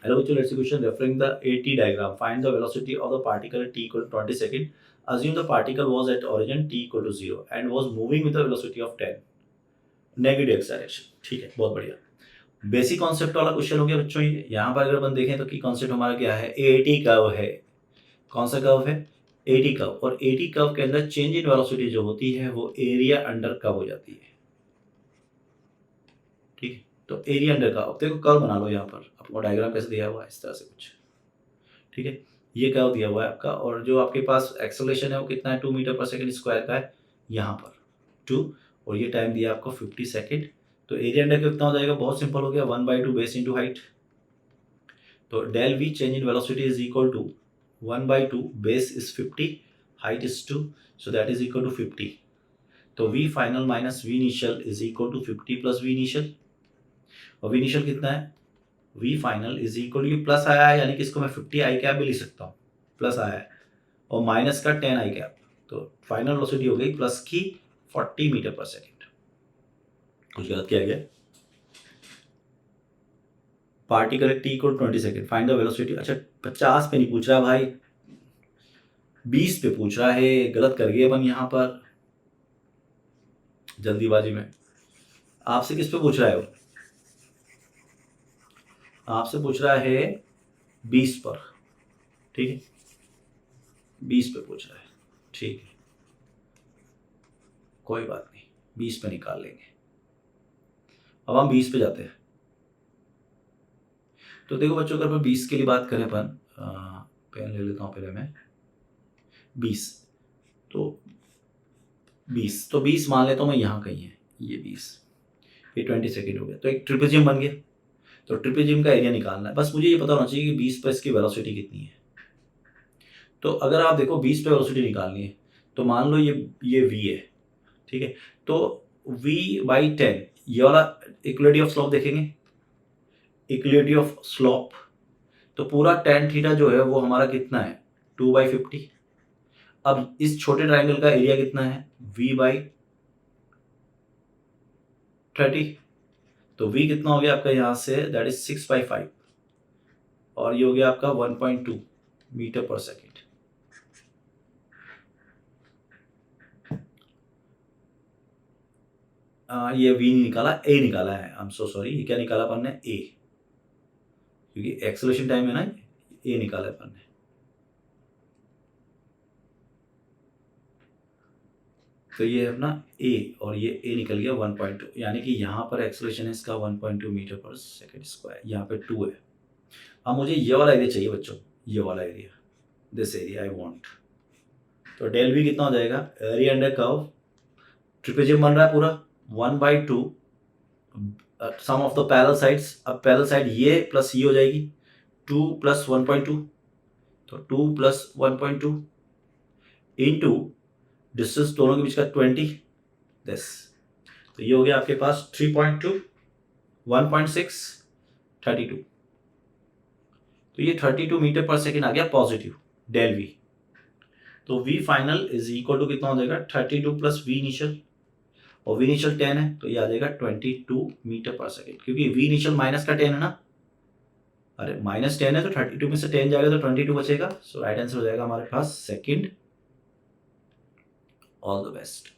Hello, let's see question referring the AT diagram. Find the velocity of the particle at t equal to 20 second. Assume the particle was at origin t equal to 0 and was moving with a velocity of 10. Negative x direction. ठीक है, बहुत बढ़िया. Basic concept वाला question हो गया बच्चों. ये यहाँ पर अगर अपन देखें तो की कॉन्सेप्ट हमारा क्या है, एटी कर्व है. कौन सा कर्व है, एटी कर्व. और एटी कर्व के अंदर चेंज इन वेलोसिटी जो होती है वो एरिया अंडर कर्व हो जाती है. ठीक है, तो एरिया अंडर कर्व. देखो कर्व बना लो यहाँ पर, आपको डायग्राम कैसे दिया हुआ है इस तरह से कुछ. ठीक है, ये कर्व दिया हुआ है आपका, और जो आपके पास एक्सेलरेशन है वो कितना है, 2 मीटर पर सेकंड स्क्वायर का है यहाँ पर 2, और ये टाइम दिया आपको 50 सेकंड. तो एरिया अंडर कितना हो जाएगा, बहुत सिंपल हो गया, 1/2 बेस इंटू हाइट. तो del v change in velocity is equal to 1/2 base is 50, height is 2, so that is equal to 50. तो v final minus v initial is equal to 50 plus v initial. और v initial कितना है, v final is equal to, plus आया है यानी कि इसको मैं 50 आई कैप भी लिख सकता हूँ, प्लस आया है, और माइनस का 10 आई कैप. तो फाइनल वेलोसिटी हो गई प्लस की 40 मीटर पर सेकेंड. कुछ गलत किया गया. Particle T equal 20 second, find the velocity. अच्छा 50 पे नहीं पूछ रहा भाई, 20 पे पूछ रहा है. गलत कर गए अपन यहाँ पर जल्दीबाजी में. आपसे किस पे पूछ रहा है वो, आपसे पूछ रहा है 20 पर. ठीक है, 20 पे पूछ रहा है. ठीक है, कोई बात नहीं, 20 पे निकाल लेंगे. अब हम 20 पे जाते हैं. तो देखो बच्चों, अगर मैं 20 के लिए बात करें अपन, पेन ले लेता हूँ पहले मैं. 20 तो 20 मान लेता हूँ मैं, यहाँ कहीं है ये 20, ये 20 सेकेंड हो गया. तो एक ट्रिपेजियम बन गया. तो ट्रिपेजियम का एरिया निकालना है. बस मुझे ये पता होना चाहिए कि 20 पर इसकी वेलोसिटी कितनी है. तो अगर आप देखो 20 पे वेलोसिटी निकालनी है, तो मान लो ये v है. ठीक है, तो v/10, ये वाला इक्वलिटी ऑफ स्लोप देखेंगे, इक्वलिटी ऑफ स्लोप. तो पूरा tan थीटा जो है वो हमारा कितना है, 2/50. अब इस छोटे ट्राइंगल का एरिया कितना है, v/30. तो v कितना हो गया आपका यहाँ से, दैट इज 6/5, और ये हो गया आपका 1.2 मीटर पर सेकेंड. ये v नहीं निकाला, a निकाला है. आई एम सो सॉरी, ये क्या निकाला अपन ने, a, क्योंकि एक्सेलरेशन टाइम है ना, a निकाला है अपन ने. तो ये है अपना a, और ये a निकल गया 1.2, यानी कि यहाँ पर एक्सेलरेशन है इसका 1.2 मीटर पर सेकेंड स्क्वायर, यहाँ पे 2 है. अब मुझे ये वाला एरिया चाहिए बच्चों, ये वाला area, this area I want. तो डेल वी कितना हो जाएगा, एरिया अंडर कर्व, ट्रिपेजियम बन रहा है पूरा, 1/2 सम ऑफ द पैरेलल साइड्स. अब पैरेलल साइड ये प्लस ये हो जाएगी, 2 + 1.2, तो 2 + 1.2 इंटू डिस्टेंस दोनों के बीच का 20, दिस. तो ये हो गया आपके पास 3.2, 1.6, 32. तो ये 32 मीटर पर सेकेंड आ गया पॉजिटिव डेल वी. तो v final is equal to कितना हो जाएगा, 32 प्लस वी इनिशियल, और वी इनिशियल 10 है, तो ये आ जाएगा 22 मीटर पर सेकेंड, क्योंकि वी इनिशियल माइनस का 10 है ना. अरे -10 है तो 32 में से 10 जाएगा तो 22 बचेगा. सो राइट आंसर हो जाएगा हमारे पास सेकेंड. All the best.